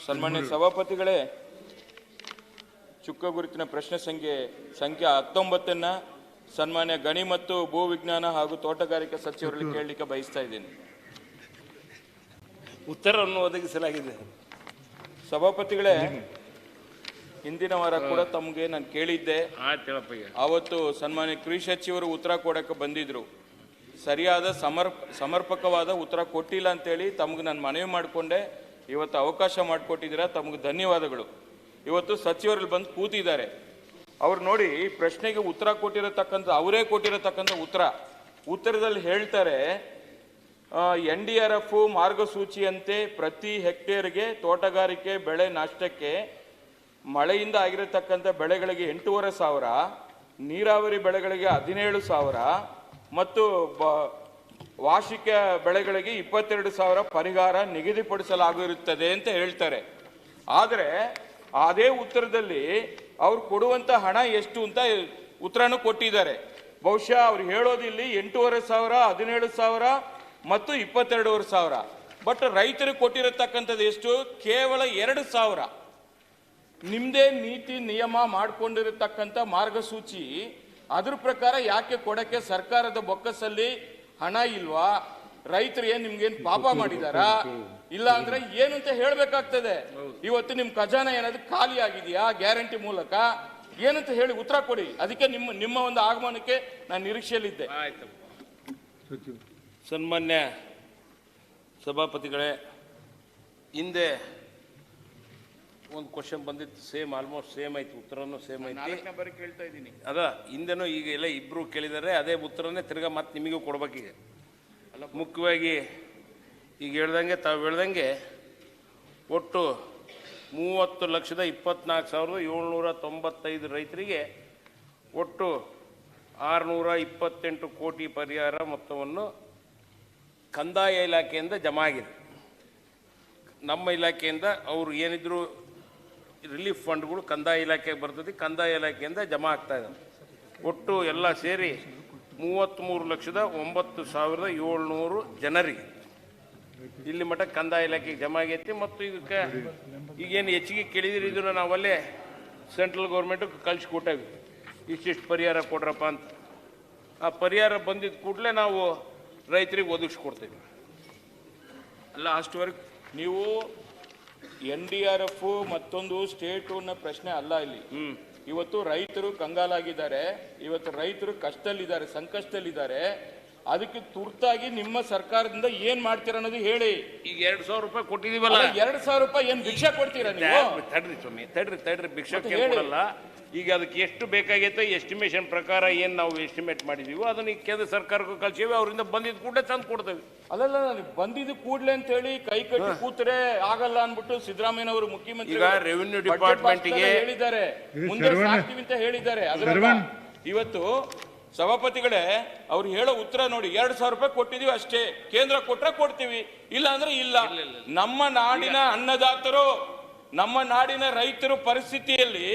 ಸನ್ಮಾನ್ಯ ಸಭಾಪತಿಗಳೇ, ಚುಕ್ಕ ಗುರುತಿನ ಪ್ರಶ್ನೆ ಸಂಖ್ಯೆ 19 ಸನ್ಮಾನ್ಯ ಗಣಿ ಮತ್ತು ಭೂ ವಿಜ್ಞಾನ ಹಾಗೂ ತೋಟಗಾರಿಕಾ ಸಚಿವರಲ್ಲಿ ಕೇಳಲಿಕ್ಕೆ ಬಯಸ್ತಾ ಇದ್ದೀನಿ. ಉತ್ತರವನ್ನು ಒದಗಿಸಲಾಗಿದೆ. ಸಭಾಪತಿಗಳೇ, ಹಿಂದಿನ ವಾರ ಕೂಡ ತಮಗೆ ನಾನು ಕೇಳಿದ್ದೆ. ಅವತ್ತು ಸನ್ಮಾನ್ಯ ಕೃಷಿ ಸಚಿವರು ಉತ್ತರ ಕೊಡಕ್ಕೆ ಬಂದಿದ್ರು. ಸರಿಯಾದ ಸಮರ್ಪಕವಾದ ಉತ್ತರ ಕೊಟ್ಟಿಲ್ಲ ಅಂತೇಳಿ ತಮಗೆ ನಾನು ಮನವಿ ಮಾಡಿಕೊಂಡೆ. ಇವತ್ತು ಅವಕಾಶ ಮಾಡಿಕೊಟ್ಟಿದ್ದೀರಾ, ತಮಗೆ ಧನ್ಯವಾದಗಳು. ಇವತ್ತು ಸಚಿವರಲ್ಲಿ ಬಂದು ಕೂತಿದ್ದಾರೆ. ಅವ್ರು ನೋಡಿ ಈ ಪ್ರಶ್ನೆಗೆ ಉತ್ತರ ಕೊಟ್ಟಿರತಕ್ಕಂಥ ಅವರೇ ಕೊಟ್ಟಿರತಕ್ಕಂಥ ಉತ್ತರದಲ್ಲಿ ಹೇಳ್ತಾರೆ, NDRF ಮಾರ್ಗಸೂಚಿಯಂತೆ ಪ್ರತಿ ಹೆಕ್ಟೇರ್ಗೆ ತೋಟಗಾರಿಕೆ ಬೆಳೆ ನಷ್ಟಕ್ಕೆ ಮಳೆಯಿಂದ ಆಗಿರತಕ್ಕಂಥ ಬೆಳೆಗಳಿಗೆ 8,500, ನೀರಾವರಿ ಬೆಳೆಗಳಿಗೆ 17,000 ಮತ್ತು ವಾರ್ಷಿಕ ಬೆಳೆಗಳಿಗೆ 22,000 ಪರಿಹಾರ ನಿಗದಿಪಡಿಸಲಾಗಿರುತ್ತದೆ ಅಂತ ಹೇಳ್ತಾರೆ. ಆದರೆ ಅದೇ ಉತ್ತರದಲ್ಲಿ ಅವ್ರು ಕೊಡುವಂಥ ಹಣ ಎಷ್ಟು ಅಂತ ಉತ್ತರನೂ ಕೊಟ್ಟಿದ್ದಾರೆ. ಬಹುಶಃ ಅವ್ರು ಹೇಳೋದಿಲ್ಲಿ 8,500, 17,000 ಮತ್ತು 22,500. ಬಟ್ ರೈತರಿಗೆ ಕೊಟ್ಟಿರತಕ್ಕಂಥದ್ದು ಎಷ್ಟು? ಕೇವಲ 2,000. ನಿಮ್ಮದೇ ನೀತಿ ನಿಯಮ ಮಾಡಿಕೊಂಡಿರತಕ್ಕಂಥ ಮಾರ್ಗಸೂಚಿ, ಅದ್ರ ಪ್ರಕಾರ ಯಾಕೆ ಕೊಡಕ್ಕೆ ಸರ್ಕಾರದ ಬೊಕ್ಕಸಲ್ಲಿ ಹಣ ಇಲ್ವಾ? ರೈತರು ಏನ್ ನಿಮ್ಗೇನು ಪಾಪ ಮಾಡಿದಾರಾ? ಇಲ್ಲ ಅಂದ್ರೆ ಏನು ಅಂತ ಹೇಳ್ಬೇಕಾಗ್ತದೆ. ಇವತ್ತು ನಿಮ್ ಖಜಾನ ಏನಾದ್ರು ಖಾಲಿ ಆಗಿದೆಯಾ ಗ್ಯಾರಂಟಿ ಮೂಲಕ? ಏನಂತ ಹೇಳಿ ಉತ್ತರ ಕೊಡಿ. ಅದಕ್ಕೆ ನಿಮ್ಮ ಒಂದು ಆಗಮನಕ್ಕೆ ನಾನು ನಿರೀಕ್ಷೆಯಲ್ಲಿದ್ದೆ. ಸನ್ಮಾನ್ಯ ಸಭಾಪತಿಗಳೇ, ಹಿಂದೆ ಒಂದು ಕ್ವಶನ್ ಬಂದಿತ್ತು, ಆಲ್ಮೋಸ್ಟ್ ಸೇಮ್ ಆಯ್ತು, ಉತ್ತರನೂ ಸೇಮ್ ಆಯ್ತು. ಬರೀ ಕೇಳ್ತಾ ಇದ್ದೀನಿ. ಅದ ಹಿಂದೆನೂ ಈಗ ಎಲ್ಲ ಇಬ್ರು ಕೇಳಿದ್ದಾರೆ, ಅದೇ ಉತ್ತರನೇ ತಿರ್ಗಾ ಮತ್ತೆ ನಿಮಗೂ ಕೊಡ್ಬೇಕೀಗ. ಮುಖ್ಯವಾಗಿ ಈಗ ತಾವು ಹೇಳ್ದಂಗೆ ಒಟ್ಟು 30,24,795 ರೈತರಿಗೆ ಒಟ್ಟು 628 ಕೋಟಿ ಪರಿಹಾರ ಮೊತ್ತವನ್ನು ಕಂದಾಯ ಇಲಾಖೆಯಿಂದ ಜಮಾ ಆಗಿದೆ. ನಮ್ಮ ಇಲಾಖೆಯಿಂದ ಅವರು ಏನಿದ್ರು ರಿಲೀಫ್ ಫಂಡ್ಗಳು ಕಂದಾಯ ಇಲಾಖೆಗೆ ಬರ್ತದೆ, ಕಂದಾಯ ಇಲಾಖೆಯಿಂದ ಜಮಾ ಆಗ್ತಾ ಇದೆ. ಒಟ್ಟು ಎಲ್ಲ ಸೇರಿ 33,09,700 ಜನರಿಗೆ ಇಲ್ಲಿ ಮಟ್ಟ ಕಂದಾಯ ಇಲಾಖೆಗೆ ಜಮಾ ಆಗೈತಿ. ಮತ್ತು ಇದಕ್ಕೆ ಈಗೇನು ಹೆಚ್ಚಿಗೆ ಕೇಳಿದಿರಿ, ಇದನ್ನು ನಾವಲ್ಲೇ ಸೆಂಟ್ರಲ್ ಗೌರ್ಮೆಂಟಿಗೆ ಕಳಿಸ್ಕೊಟ್ಟೇವಿ, ಇಷ್ಟಿಷ್ಟು ಪರಿಹಾರ ಕೊಡ್ರಪ್ಪ ಅಂತ. ಆ ಪರಿಹಾರ ಬಂದಿದ್ದ ಕೂಡಲೇ ನಾವು ರೈತರಿಗೆ ಒದಗಿಸ್ಕೊಡ್ತೇವೆ. ಅಲ್ಲ, ಅಷ್ಟುವರೆಗೆ ನೀವು NDRF ಮತ್ತೊಂದು ಸ್ಟೇಟ್ ಅನ್ನೋ ಪ್ರಶ್ನೆ ಅಲ್ಲ ಇಲ್ಲಿ. ಇವತ್ತು ರೈತರು ಕಂಗಾಲಾಗಿದ್ದಾರೆ, ಇವತ್ತು ರೈತರು ಕಷ್ಟದಲ್ಲಿದ್ದಾರೆ, ಸಂಕಷ್ಟದಲ್ಲಿದ್ದಾರೆ. ಅದಕ್ಕೆ ತುರ್ತಾಗಿ ನಿಮ್ಮ ಸರ್ಕಾರದಿಂದ ಏನ್ ಮಾಡ್ತೀರ ಅನ್ನೋದು ಹೇಳಿ. ಈಗ 2,000 ರೂಪಾಯಿ ಕೊಟ್ಟಿದೀವಲ್ಲ, 2,000 ರೂಪಾಯಿ ಏನ್ ಭಿಕ್ಷೆ ಕೊಡ್ತೀರಾ ನೀವು? ತಡ್ರಿ ಸ್ವಾಮಿ, ತಡ್ರಿ ಭಿಕ್ಷೆ ಕೊಡಲ್ಲ. ಈಗ ಅದಕ್ಕೆ ಎಷ್ಟು ಬೇಕಾಗೈತೆ ಎಸ್ಟಿಮೇಷನ್ ಪ್ರಕಾರ ಏನು ನಾವು ಎಸ್ಟಿಮೇಟ್ ಮಾಡಿದೀವೋ ಅದನ್ನ ಈಗ ಕೇಂದ್ರ ಸರ್ಕಾರಕ್ಕೂ ಕಳ್ಸೀವಿ, ಅವರಿಂದ ಬಂದಿದ್ದ ಕೂಡಲೇ ತಂದು ಕೊಡ್ತೇವೆ. ಅಲ್ಲಲ್ಲ, ಬಂದಿದ್ದು ಕೂಡಲೇ ಅಂತ ಹೇಳಿ ಕೈ ಕಟ್ಟಿ ಕೂತ್ರೆ ಆಗಲ್ಲ ಅನ್ಬಿಟ್ಟು ಸಿದ್ದರಾಮಯ್ಯನವರು ಮುಖ್ಯಮಂತ್ರಿ ಈಗ ರೆವಿನ್ಯೂ ಡಿಪಾರ್ಟ್ಮೆಂಟ್ಗೆ ಹೇಳಿದ್ದಾರೆ, ಮುಂದೆ ಸಾಕ್ತೀವಿ ಅಂತ ಹೇಳಿದ್ದಾರೆ. ಅದರ ಇವತ್ತು ಸಭಾಪತಿಗಳೇ ಅವ್ರು ಹೇಳೋ ಉತ್ತರ ನೋಡಿ, 2,000 ರೂಪಾಯಿ ಕೊಟ್ಟಿದೀವಿ ಅಷ್ಟೇ, ಕೇಂದ್ರ ಕೊಟ್ರೆ ಕೊಡ್ತೀವಿ, ಇಲ್ಲ ಅಂದ್ರೆ ಇಲ್ಲ. ನಮ್ಮ ನಾಡಿನ ಅನ್ನದಾತರು, ನಮ್ಮ ನಾಡಿನ ರೈತರು ಪರಿಸ್ಥಿತಿಯಲ್ಲಿ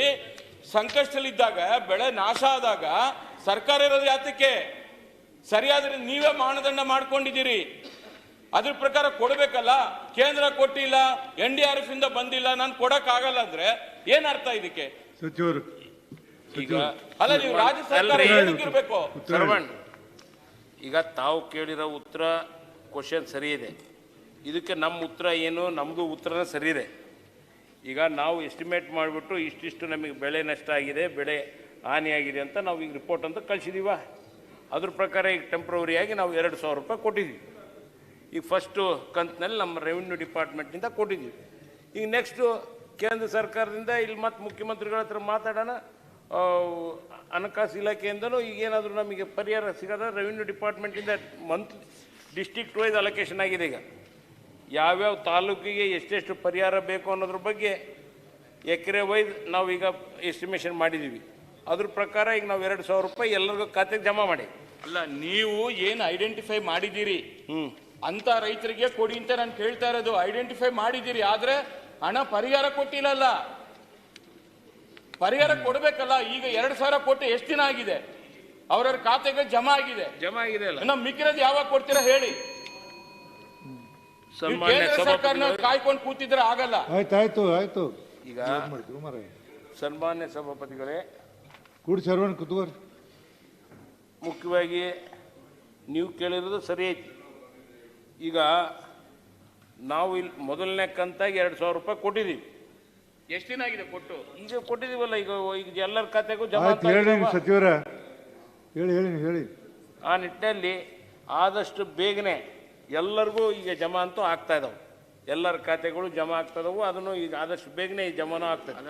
ಸಂಕಷ್ಟದಲ್ಲಿದ್ದಾಗ, ಬೆಳೆ ನಾಶ ಆದಾಗ ಸರ್ಕಾರ ಇರೋದು ಯಾತಕ್ಕೆ? ಸರಿಯಾದ್ರೆ ನೀವೇ ಮಾನದಂಡ ಮಾಡ್ಕೊಂಡಿದ್ದೀರಿ, ಅದ್ರ ಪ್ರಕಾರ ಕೊಡ್ಬೇಕಲ್ಲ. ಕೇಂದ್ರ ಕೊಟ್ಟಿಲ್ಲ, NDRF ಇಂದ ಬಂದಿಲ್ಲ, ನಾನು ಕೊಡಕ್ ಆಗಲ್ಲ ಅಂದ್ರೆ ಏನ್ ಅರ್ಥ ಇದಕ್ಕೆ? ಸಚಿವರು ಈಗ ಅಲ್ಲ, ನೀವು ರಾಜ್ಯ ಸರ್ಕಾರ ಏನಕ್ಕಿರ್ಬೇಕು? ಈಗ ತಾವು ಕೇಳಿರೋ ಉತ್ತರ ಕ್ವಶನ್ ಸರಿ ಇದೆ, ಇದಕ್ಕೆ ನಮ್ಮ ಉತ್ತರ ಏನು, ನಮ್ಮದು ಉತ್ತರನೇ ಸರಿ ಇದೆ. ಈಗ ನಾವು ಎಸ್ಟಿಮೇಟ್ ಮಾಡಿಬಿಟ್ಟು ಇಷ್ಟಿಷ್ಟು ನಮಗೆ ಬೆಳೆ ನಷ್ಟ ಆಗಿದೆ, ಬೆಳೆ ಹಾನಿಯಾಗಿದೆ ಅಂತ ನಾವು ಈಗ ರಿಪೋರ್ಟ್ ಅಂತ ಕಳಿಸಿದೀವ. ಅದ್ರ ಪ್ರಕಾರ ಈಗ ಟೆಂಪ್ರವರಿಯಾಗಿ ನಾವು 2,000 ರೂಪಾಯಿ ಕೊಟ್ಟಿದ್ದೀವಿ. ಈಗ ಫಸ್ಟು ಕಂತಿನಲ್ಲಿ ನಮ್ಮ ರೆವಿನ್ಯೂ ಡಿಪಾರ್ಟ್ಮೆಂಟ್ನಿಂದ ಕೊಟ್ಟಿದ್ದೀವಿ. ಈಗ ನೆಕ್ಸ್ಟು ಕೇಂದ್ರ ಸರ್ಕಾರದಿಂದ ಇಲ್ಲಿ ಮತ್ತೆ ಮುಖ್ಯಮಂತ್ರಿಗಳ ಹತ್ರ ಮಾತಾಡೋಣ, ಹಣಕಾಸು ಇಲಾಖೆಯಿಂದನೂ ಈಗೇನಾದರೂ ನಮಗೆ ಪರಿಹಾರ ಸಿಗೋದ ರೆವಿನ್ಯೂ ಡಿಪಾರ್ಟ್ಮೆಂಟಿಂದ ಡಿಸ್ಟ್ರಿಕ್ಟ್ ವೈಸ್ ಅಲೋಕೇಶನ್ ಆಗಿದೆ. ಈಗ ಯಾವ್ಯಾವ ತಾಲೂಕಿಗೆ ಎಷ್ಟೆಷ್ಟು ಪರಿಹಾರ ಬೇಕು ಅನ್ನೋದ್ರ ಬಗ್ಗೆ ಎಕರೆ ವೈಸ್ ನಾವೀಗ ಎಸ್ಟಿಮೇಷನ್ ಮಾಡಿದ್ದೀವಿ. ಅದ್ರ ಪ್ರಕಾರ ಈಗ ನಾವು 2,000 ರೂಪಾಯಿ ಎಲ್ಲರಿಗೂ ಖಾತೆಗೆ ಜಮಾ ಮಾಡಿ. ಅಲ್ಲ, ನೀವು ಏನು ಐಡೆಂಟಿಫೈ ಮಾಡಿದ್ದೀರಿ ಅಂತ ರೈತರಿಗೆ ಕೊಡಿ ಅಂತ ನಾನು ಕೇಳ್ತಾ ಇರೋದು. ಐಡೆಂಟಿಫೈ ಮಾಡಿದ್ದೀರಿ, ಆದ್ರೆ ಹಣ ಪರಿಹಾರ ಕೊಟ್ಟಿಲ್ಲ. ಪರಿಹಾರ ಕೊಡ್ಬೇಕಲ್ಲ. ಈಗ 2,000 ಕೊಟ್ಟು ಎಷ್ಟು ದಿನ ಆಗಿದೆ? ಅವ್ರವ್ರ ಖಾತೆಗೆ ಜಮಾ ಆಗಿದೆ ಅಲ್ಲ. ನಮ್ಮ ಮಿಕ್ಕಿರೋದು ಯಾವಾಗ ಕೊಡ್ತೀರಾ ಹೇಳಿ? ಸನ್ಮಾನ್ಯ ಕೇಂದ್ರ ಸರ್ಕಾರನ ಸಭಾಪತಿಗಳೇ, ಕಾಯ್ಕೊಂಡು ಕೂತಿದ್ರೆ ಆಗಲ್ಲ. ಆಯ್ತು ಈಗ ಮಾಡ್ತೀವಿ ಮರ ಸನ್ಮಾನ್ಯ ಸಭಾಪತಿಗಳೇ, ಕೂಡಿ ಸರ್ವನ್ ಕುತ್ಕೋರಿ. ಮುಖ್ಯವಾಗಿ ನೀವು ಕೇಳಿರೋದು ಸರಿ ಐತಿ. ಈಗ ನಾವು ಇಲ್ಲಿ ಮೊದಲನೇ ಕಂತಾಗಿ 2,000 ರೂಪಾಯಿ ಕೊಟ್ಟಿದ್ದೀವಿ. ಎಷ್ಟು ದಿನ ಆಗಿದೆ ಕೊಟ್ಟು? ಈಗ ಕೊಟ್ಟಿದ್ದೀವಲ್ಲ, ಈಗ ಎಲ್ಲರ ಖಾತೆಗೂ ಜಮಾ ಆಯ್ತು ಹೇಳಿ ಸಚಿವರ, ಹೇಳಿ. ಆ ನಿಟ್ಟಿನಲ್ಲಿ ಆದಷ್ಟು ಬೇಗನೆ ಎಲ್ಲರಿಗೂ ಈಗ ಜಮಾ ಅಂತೂ ಆಗ್ತಾ ಇದಾವೆ. ಎಲ್ಲರ ಖಾತೆಗಳು ಜಮಾ ಆಗ್ತಾ ಇದಾವೆ. ಅದನ್ನು ಈಗ ಆದಷ್ಟು ಬೇಗನೆ ಈ ಜಮಾನು ಆಗ್ತದೆ.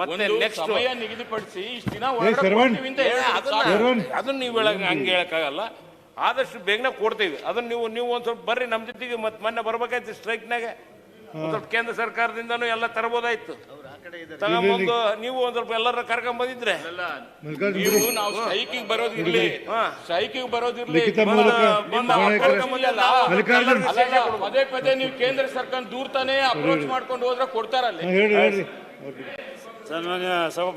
ಮತ್ತೆ ನೆಕ್ಸ್ಟ್ ಸಮಯ ನಿಗದಿಪಡಿಸಿ ಇಷ್ಟು ದಿನ ಅದನ್ನ ನೀವು ಹಂಗೆ ಹೇಳಕ್ಕಾಗಲ್ಲ. ಆದಷ್ಟು ಬೇಗನೆ ಕೊಡ್ತೀವಿ. ಅದನ್ನ ನೀವು ಒಂದ್ ಸ್ವಲ್ಪ ಬರ್ರಿ ನಮ್ಮ ಜೊತೆಗೆ. ಮತ್ತೆ ಮೊನ್ನೆ ಬರ್ಬೇಕಾಯ್ತು ಸ್ಟ್ರೈಕ್ನಾಗ. ಒಂದ್ ಸ್ವಲ್ಪ ಕೇಂದ್ರ ಸರ್ಕಾರದಿಂದನೂ ಎಲ್ಲ ತರಬಹುದಾಯ್ತು. ತಗೊಂಬಂದು ನೀವು ಒಂದ್ ಸ್ವಲ್ಪ ಎಲ್ಲರ ಕರ್ಕೊಂಡ್ ಬಂದಿದ್ರೆ ನಾವು ಸ್ಟ್ರೈಕಿಗೆ ಬರೋದಿರ್ಲಿ, ಸ್ಟ್ರೈಕಿಗೆ ಬರೋದಿರ್ಲಿ, ಪದೇ ನೀವು ಕೇಂದ್ರ ಸರ್ಕಾರ ದೂರ್ತಾನೆ ಅಪ್ರೋಚ್ ಮಾಡ್ಕೊಂಡು ಹೋದ್ರೆ ಕೊಡ್ತಾರಲ್ಲ. ಹೇಳಿ ಸನ್ಮಾನ್ಯ ಸಭಾಪತಿ